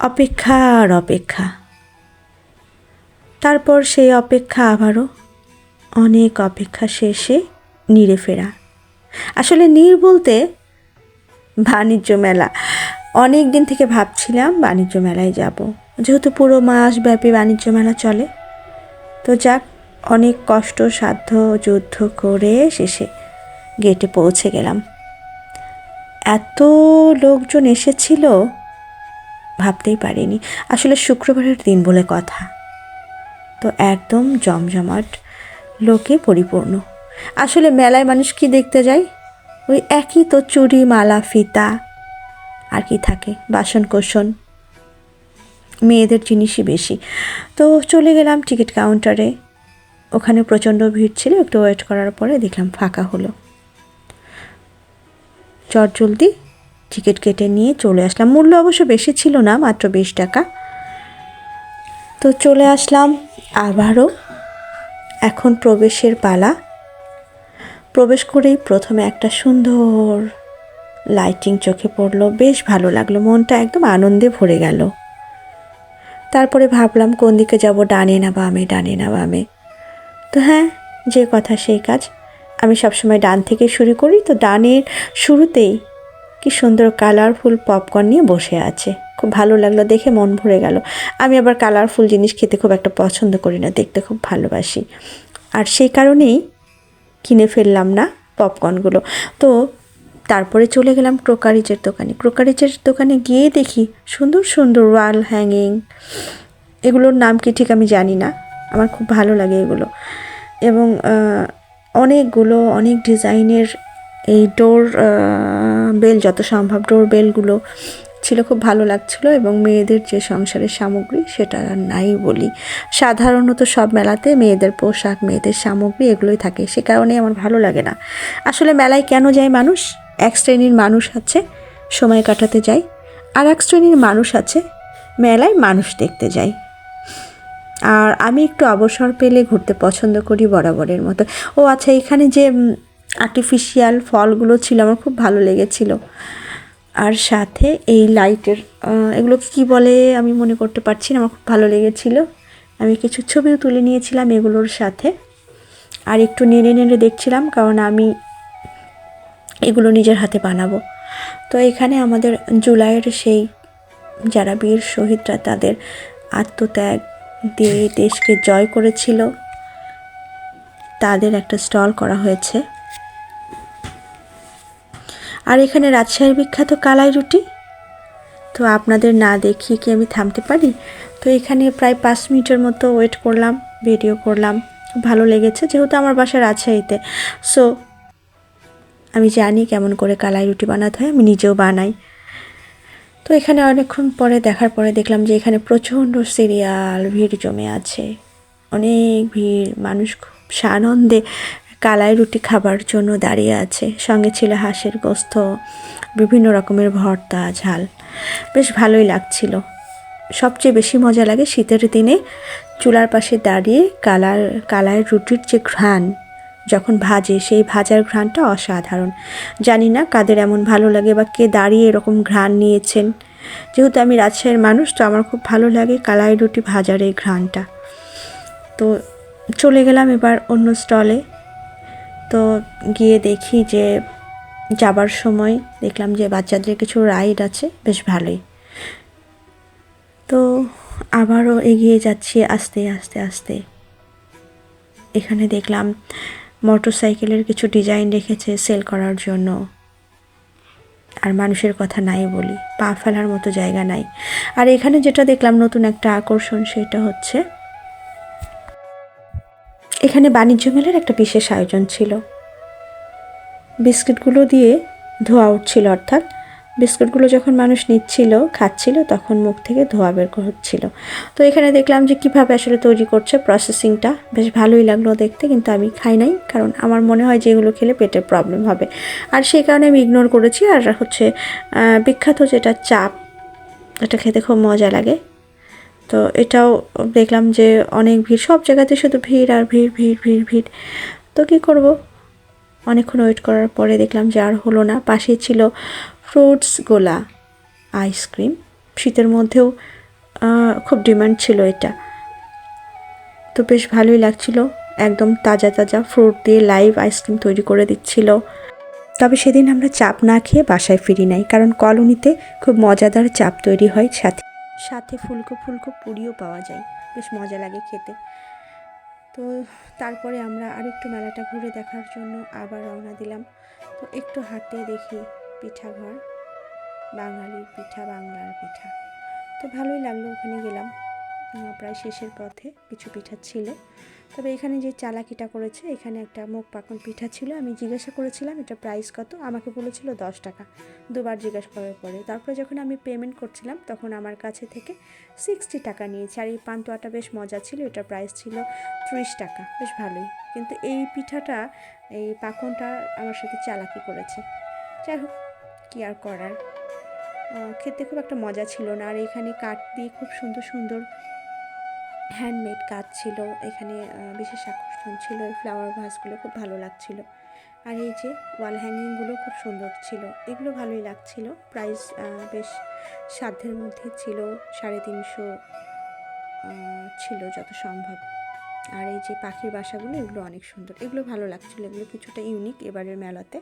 অপেক্ষা আর অপেক্ষা, তারপর সেই অপেক্ষা আবারও অনেক অপেক্ষা শেষে নিরে ফেরা। আসলে নীর বলতে বাণিজ্য মেলা। অনেক দিন থেকে ভাবছিলাম বাণিজ্য মেলায় যাব, যেহেতু পুরো মাস ব্যাপী বাণিজ্য মেলা চলে। তো যাক, অনেক কষ্ট সাধ্য যুদ্ধ করে শেষে গেটে পৌঁছে গেলাম। এত লোকজন এসেছিল ভাবতেই পারিনি। আসলে শুক্রবারের দিন বলে কথা, তো একদম জমজমাট লোকে পরিপূর্ণ। আসলে মেলায় মানুষ কি দেখতে যায়? ওই একই তো, চুড়ি মালা ফিতা, আর কি থাকে, বাসন কোসন, মেয়েদের জিনিসই বেশি। তো চলে গেলাম টিকিট কাউন্টারে। ওখানে প্রচণ্ড ভিড় ছিল। একটু ওয়েট করার পরে দেখলাম ফাঁকা হলো। চটজলদি টিকিট কেটে নিয়ে চলে আসলাম। মূল্য অবশ্য বেশি ছিল না, মাত্র 20 টাকা। তো চলে আসলাম আবারও। এখন প্রবেশের পালা। প্রবেশ করেই প্রথমে একটা সুন্দর লাইটিং চোখে পড়লো, বেশ ভালো লাগলো, মনটা একদম আনন্দে ভরে গেল। তারপরে ভাবলাম কোন দিকে যাব, ডানে না বামে, ডানে না বামে। তো হ্যাঁ, যে কথা সেই কাজ, আমি সবসময় ডান থেকে শুরু করি। তো ডানের শুরুতেই কি সুন্দর কালারফুল পপকর্ন নিয়ে বসে আছে, খুব ভালো লাগলো, দেখে মন ভরে গেল। আমি আবার কালারফুল জিনিস খেতে খুব একটা পছন্দ করি না, দেখতে খুব ভালোবাসি, আর সেই কারণেই কিনে ফেললাম না পপকর্নগুলো। তো তারপরে চলে গেলাম ক্রোকারিজের দোকানে। ক্রোকারিজের দোকানে গিয়ে দেখি সুন্দর সুন্দর ওয়াল হ্যাঙ্গিং, এগুলোর নাম কি ঠিক আমি জানি না, আমার খুব ভালো লাগে এগুলো। এবং অনেকগুলো অনেক ডিজাইনের এই ডোর বেল, যত সম্ভব ডোর বেলগুলো ছিল, খুব ভালো লাগছিলো। এবং মেয়েদের যে সংসারের সামগ্রী, সেটা আর নাই বলি। সাধারণত সব মেলাতে মেয়েদের পোশাক, মেয়েদের সামগ্রী এগুলোই থাকে, সে কারণে আমার ভালো লাগে না। আসলে মেলায় কেন যায় মানুষ? এক শ্রেণীর মানুষ আছে সময় কাটাতে যায়, আর এক শ্রেণীর মানুষ আছে মেলায় মানুষ দেখতে যায়। আর আমি একটু অবসর পেলে ঘুরতে পছন্দ করি বরাবরের মতো। ও আচ্ছা, এখানে যে আর্টিফিশিয়াল ফলগুলো ছিল আমার খুব ভালো লেগেছিল। আর সাথে এই লাইটের এগুলোকে কী বলে আমি মনে করতে পারছি না, আমার খুব ভালো লেগেছিল। আমি কিছু ছবিও তুলে নিয়েছিলাম এগুলোর সাথে, আর একটু নেড়ে নেড়ে দেখছিলাম, কারণ আমি এগুলো নিজের হাতে বানাবো। তো এখানে আমাদের জুলাইয়ের সেই যারা বীর শহীদরা তাদের আত্মত্যাগ দিয়ে দেশকে জয় করেছিল, তাদের একটা স্টল করা হয়েছে। আর এখানে রাজশাহীর বিখ্যাত কালাই রুটি, তো আপনাদের না দেখিয়ে কি আমি থামতে পারি? তো এখানে প্রায় 5 মিনিটের মতো ওয়েট করলাম, ভিডিও করলাম, ভালো লেগেছে। যেহেতু আমার বাসা রাজশাহীতে, সো আমি জানি কেমন করে কালাই রুটি বানাতে হয়, আমি নিজেও বানাই। তো এখানে অনেকক্ষণ পরে দেখার পরে দেখলাম যে এখানে প্রচণ্ড সিরিয়াল, ভিড় জমে আছে, অনেক ভিড়, মানুষ খুব সানন্দে কালাই রুটি খাবার জন্য দাঁড়িয়ে আছে। সঙ্গে ছিল হাঁসের গোস্ত, বিভিন্ন রকমের ভর্তা, ঝাল, বেশ ভালোই লাগছিল। সবচেয়ে বেশি মজা লাগে শীতের দিনে চুলার পাশে দাঁড়িয়ে কালাই রুটির যে ঘ্রাণ যখন ভাজে, সেই ভাজার ঘ্রাণটা অসাধারণ। জানি না কাদের এমন ভালো লাগে বা কে দাঁড়িয়ে এরকম ঘ্রাণ নিয়েছেন। যেহেতু আমি রাজশাহীর মানুষ, তো আমার খুব ভালো লাগে কালাই রুটি ভাজার এই ঘ্রাণটা। তো চলে গেলাম এবার অন্য স্টলে। তো গিয়ে দেখি যে যাবার সময় দেখলাম যে বাচ্চাদের কিছু রাইড আছে, বেশ ভালোই। তো আবারও এগিয়ে যাচ্ছি আস্তে আস্তে আস্তে। এখানে দেখলাম মোটরসাইকেলের কিছু ডিজাইন রেখেছে সেল করার জন্য, আর মানুষের কথা নাই বলি, পা ফেলার মতো জায়গা নাই। আর এখানে যেটা দেখলাম নতুন একটা আকর্ষণ, সেটা হচ্ছে এখানে বাণিজ্য মেলার একটা বিশেষ আয়োজন ছিল। বিস্কিটগুলো দিয়ে ধোঁয়া উঠছিল, অর্থাৎ বিস্কুটগুলো যখন মানুষ নিচ্ছিল, খাচ্ছিল, তখন মুখ থেকে ধোঁয়া বের হচ্ছিল। তো এখানে দেখলাম যে কীভাবে আসলে তৈরি করছে, প্রসেসিংটা বেশ ভালোই লাগলো দেখতে, কিন্তু আমি খাই নাই, কারণ আমার মনে হয় যে এগুলো খেলে পেটের প্রবলেম হবে, আর সেই কারণে আমি ইগনোর করেছি। আর হচ্ছে বিখ্যাত যেটা চাপ, এটা খেতে খুব মজা লাগে। তো এটাও দেখলাম যে অনেক ভিড়, সব জায়গাতে শুধু ভিড় আর ভিড়, ভিড় ভিড় ভিড়। তো কী করব, অনেকক্ষণ ওয়েট করার পরে দেখলাম যে আর হলো না। পাশে ছিল ফ্রুটস গোলা আইসক্রিম, শীতের মধ্যেও খুব ডিমান্ড ছিল এটা। তো বেশ ভালোই লাগছিল, একদম তাজা তাজা ফ্রুট দিয়ে লাইভ আইসক্রিম তৈরি করে দিচ্ছিল। তবে সেদিন আমরা চাপ না খেয়ে বাসায় ফিরি নাই, কারণ কলোনিতে খুব মজাদার চাপ তৈরি হয়, সাথে সাথে ফুলকো ফুলকো পুরিও পাওয়া যায়, বেশ মজা লাগে খেতে। তো তারপরে আমরা আর একটু মেলাটা ঘুরে দেখার জন্য আবার রওনা দিলাম। তো একটু হাঁটতে দেখি পিঠাঘর, বাঙালির পিঠা, বাংলার পিঠা। তো ভালোই লাগলো, ওখানে গেলাম। প্রায় শেষের পথে কিছু পিঠা ছিল। তবে এখানে যে চালাকিটা করেছে, এখানে একটা মুখ পাকন পিঠা ছিল। আমি জিজ্ঞাসা করেছিলাম এটা প্রাইস কত, আমাকে বলেছিল 10 টাকা। দুবার জিজ্ঞাসা করার পরে তারপরে যখন আমি পেমেন্ট করছিলাম তখন আমার কাছে থেকে 60 টাকা নিয়েছে। আর এই পান্তুয়াটা বেশ মজা ছিল, এটার প্রাইস ছিল 30 টাকা, বেশ ভালোই। কিন্তু এই পিঠাটা, এই পাকনটা আমার সাথে চালাকি করেছে। যাই হোক, কী আর করার, খেতে খুব একটা মজা ছিল না। আর এখানে কাঠ দিয়ে খুব সুন্দর সুন্দর হ্যান্ডমেড কাজ ছিল, এখানে বিশেষ আকর্ষণ ছিল। এই ফ্লাওয়ার ভাসগুলো খুব ভালো লাগছিল। আর এই যে ওয়াল হ্যাঙ্গিংগুলো খুব সুন্দর ছিল, এগুলো ভালোই লাগছিল। প্রাইস বেশ সাধ্যের মধ্যে ছিল, 350 ছিল যত সম্ভব। আর এই যে পাখির বাসাগুলো, এগুলো অনেক সুন্দর, এগুলো ভালো লাগছিল। এগুলো কিছুটা ইউনিক এবারের মেলাতে।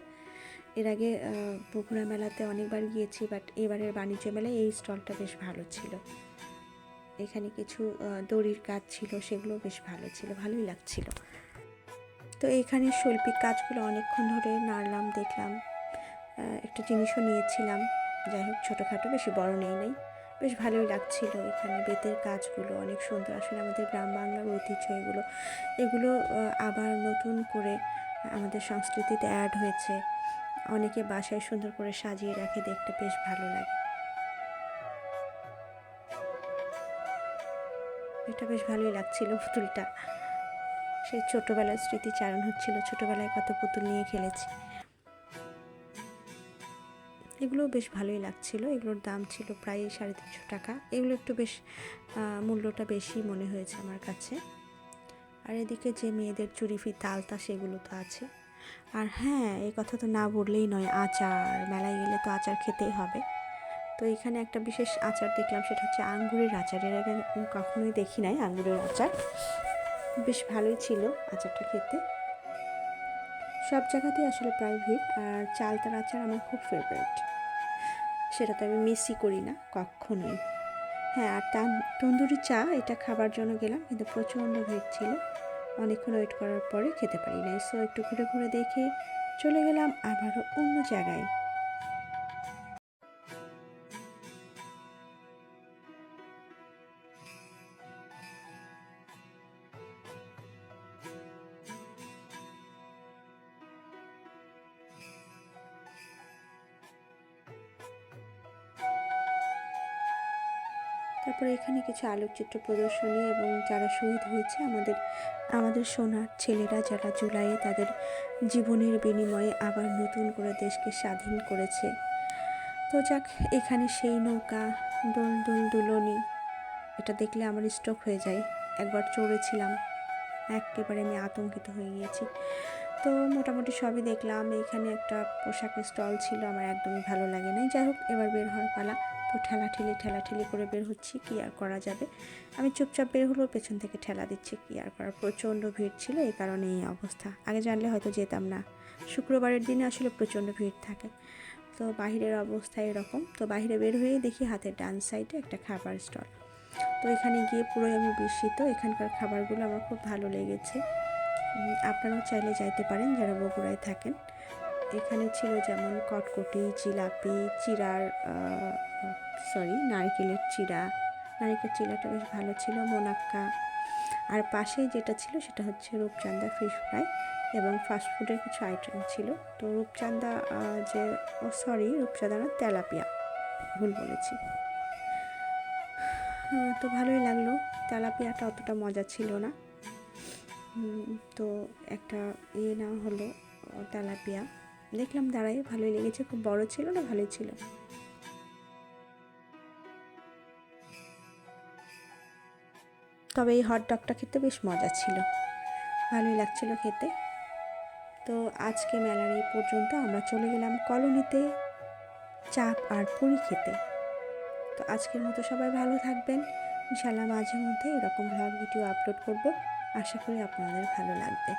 এর আগে বগুড়া মেলাতে অনেকবার গিয়েছি, বাট এবারের বাণিজ্য মেলায় এই স্টলটা বেশ ভালো ছিল। এখানে কিছু দড়ির কাজ ছিল, সেগুলো বেশ ভালো ছিল, ভালোই লাগছিল। তো এখানে শৈল্পিক কাজগুলো অনেকক্ষণ ধরে নাড়লাম, দেখলাম, একটা জিনিসও নিয়েছিলাম। যাই হোক, ছোটোখাটো, বেশি বড় নেই নাই, বেশ ভালোই লাগছিল। এখানে বেতের কাজগুলো অনেক সুন্দর, আসলে আমাদের গ্রাম বাংলার ঐতিহ্য এগুলো। এগুলো আবার নতুন করে আমাদের সংস্কৃতিতে অ্যাড হয়েছে। অনেকে বাসায় সুন্দর করে সাজিয়ে রাখে, দেখতে বেশ ভালো লাগে। এটা বেশ ভালোই লাগছিল পুতুলটা, সেই ছোটোবেলার স্মৃতিচারণ হচ্ছিল, ছোটোবেলায় কত পুতুল নিয়ে খেলেছি। এগুলো বেশ ভালোই লাগছিল। এগুলোর দাম ছিল প্রায় 350 টাকা। এগুলো একটু বেশ মূল্যটা বেশি মনে হয়েছে আমার কাছে। আর এদিকে যে মেয়েদের চুড়ি ফিতা আলতা, সেগুলো তো আছে। আর হ্যাঁ, এই কথা তো না বললেই নয়, আচার। মেলায় গেলে তো আচার খেতেই হবে। তো এখানে একটা বিশেষ আচার দেখলাম, সেটা হচ্ছে আঙ্গুরের আচার। এর আগে কখনোই দেখি নাই আঙ্গুরের আচার, বেশ ভালোই ছিল আচারটা খেতে। সব জায়গাতেই আসলে প্রায় ভিড়। আর চালতার আচার আমার খুব ফেভারিট, সেটা তো আমি মিসই করি না কখনোই। হ্যাঁ, আর তন্দুরি চা, এটা খাবার জন্য গেলাম, কিন্তু প্রচণ্ড ভিড় ছিল। অনেকক্ষণ ওয়েট করার পরে খেতে পারি নাই। সো একটু ঘুরে ঘুরে দেখে চলে গেলাম আবারও অন্য জায়গায়। তারপরে এখানে কিছু আলোকচিত্র প্রদর্শনী এবং যারা শহীদ হয়েছে, আমাদের সোনার ছেলেরা, যারা জুলাইয়ে তাদের জীবনের বিনিময়ে আবার নতুন করে দেশকে স্বাধীন করেছে। তো যাক, এখানে সেই নৌকা, দোল দোল দুলনি, এটা দেখলে আমার স্ট্রোক হয়ে যায়। একবার চড়েছিলাম, একেবারে আমি আতঙ্কিত হয়ে গিয়েছি। তো মোটামুটি সবই দেখলাম। এখানে একটা পোশাকের স্টল ছিল, আমার একদমই ভালো লাগে না। যাই হোক, এবার বের হওয়ার পালা। তো ঠেলাঠেলি করে বের হচ্ছি, কী আর করা যাবে। আমি চুপচাপ বের হলেও পেছন থেকে ঠেলা দিচ্ছে, কী আর করার। প্রচণ্ড ভিড় ছিল, এই কারণে এই অবস্থা। আগে জানলে হয়তো যেতাম না। শুক্রবারের দিনে আসলে প্রচণ্ড ভিড় থাকে। তো বাহিরের অবস্থা এরকম। তো বাহিরে বের হয়েই দেখি হাতের ডান সাইডে একটা খাবার স্টল। তো এখানে গিয়ে পুরোই আমি বিস্মিত। এখানকার খাবারগুলো আমার খুব ভালো লেগেছে। আপনারাও চাইলে যাইতে পারেন যারা বগুড়ায় থাকেন। এখানে ছিল যেমন কটকটি, জিলাপি, নারকেলের চিড়া। নারকেলের চিড়াটা বেশ ভালো ছিল, মোনাক্কা। আর পাশেই যেটা ছিল সেটা হচ্ছে রূপচাঁদা ফিশ ফ্রাই এবং ফাস্টফুডের কিছু আইটেম ছিল। তো রূপচাঁদা না, তেলাপিয়া, ভুল বলেছি। তো ভালোই লাগলো। তেলাপিয়াটা অতটা মজা ছিল না। তো একটা নেওয়া হলো তেলাপিয়া, দেখলাম দাঁড়াই, ভালোই লেগেছে। খুব বড় ছিল না, ভালোই ছিল। তবে এই হটডগটা খেতে বেশ মজা ছিল, ভালোই লাগছিল খেতে। তো আজকে মেলার এই পর্যন্ত। আমরা চলে গেলাম কলোনিতে চাপ আর পুরি খেতে। তো আজকের মতো সবাই ভালো থাকবেন। ইনশাআল্লাহ মাঝে মধ্যে এরকম ব্লগ ভিডিও আপলোড করব, আশা করি আপনাদের ভালো লাগবে।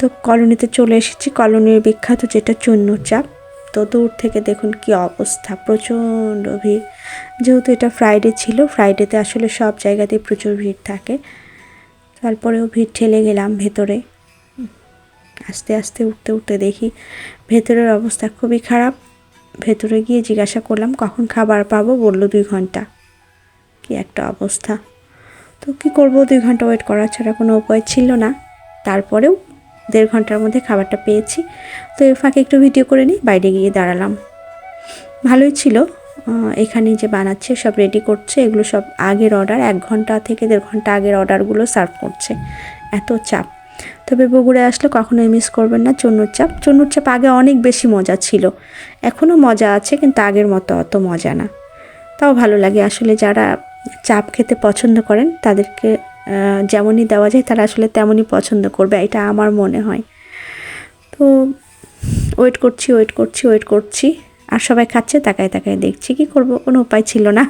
তো কলোনিতে চলে এসেছি, কলোনির বিখ্যাত যেটা চুন্নুর চাপ। তো দূর থেকে দেখুন কি অবস্থা, প্রচণ্ড ভিড়। যেহেতু এটা ফ্রাইডে ছিল, ফ্রাইডেতে আসলে সব জায়গাতেই প্রচুর ভিড় থাকে। তারপরেও ভিড় ঠেলে গেলাম ভেতরে। আস্তে আস্তে উঠতে উঠতে দেখি ভেতরের অবস্থা খুবই খারাপ। ভেতরে গিয়ে জিজ্ঞাসা করলাম কখন খাবার পাবো, বললো 2 ঘন্টা। কি একটা অবস্থা! তো কী করবো, 2 ঘন্টা ওয়েট করা ছাড়া কোনো উপায় ছিল না। তারপরেও 1.5 ঘন্টার মধ্যে খাবারটা পেয়েছি। তো এর ফাঁকে একটু ভিডিও করে নিই, বাইরে গিয়ে দাঁড়ালাম। ভালোই ছিল। এখানে যে বানাচ্ছে সব রেডি করছে, এগুলো সব আগের অর্ডার, 1 ঘন্টা থেকে 1.5 ঘন্টা আগের অর্ডারগুলো সার্ভ করছে। এত চাপ। তবে বগুড়ায় আসলে কখনোই মিস করবেন না চুন্নুর চাপ। চুন্নুর চাপ আগে অনেক বেশি মজা ছিল, এখনও মজা আছে, কিন্তু আগের মতো অত মজা না। তাও ভালো লাগে আসলে, যারা চাপ খেতে পছন্দ করেন তাদেরকে যেমনই দেওয়া যায় তারা আসলে তেমনই পছন্দ করবে, এটা আমার মনে হয়। তো ওয়েট করছি আর সবাই খাচ্ছে, তাকায় তাকায় দেখছি, কি করব, কোনো উপায় ছিল না।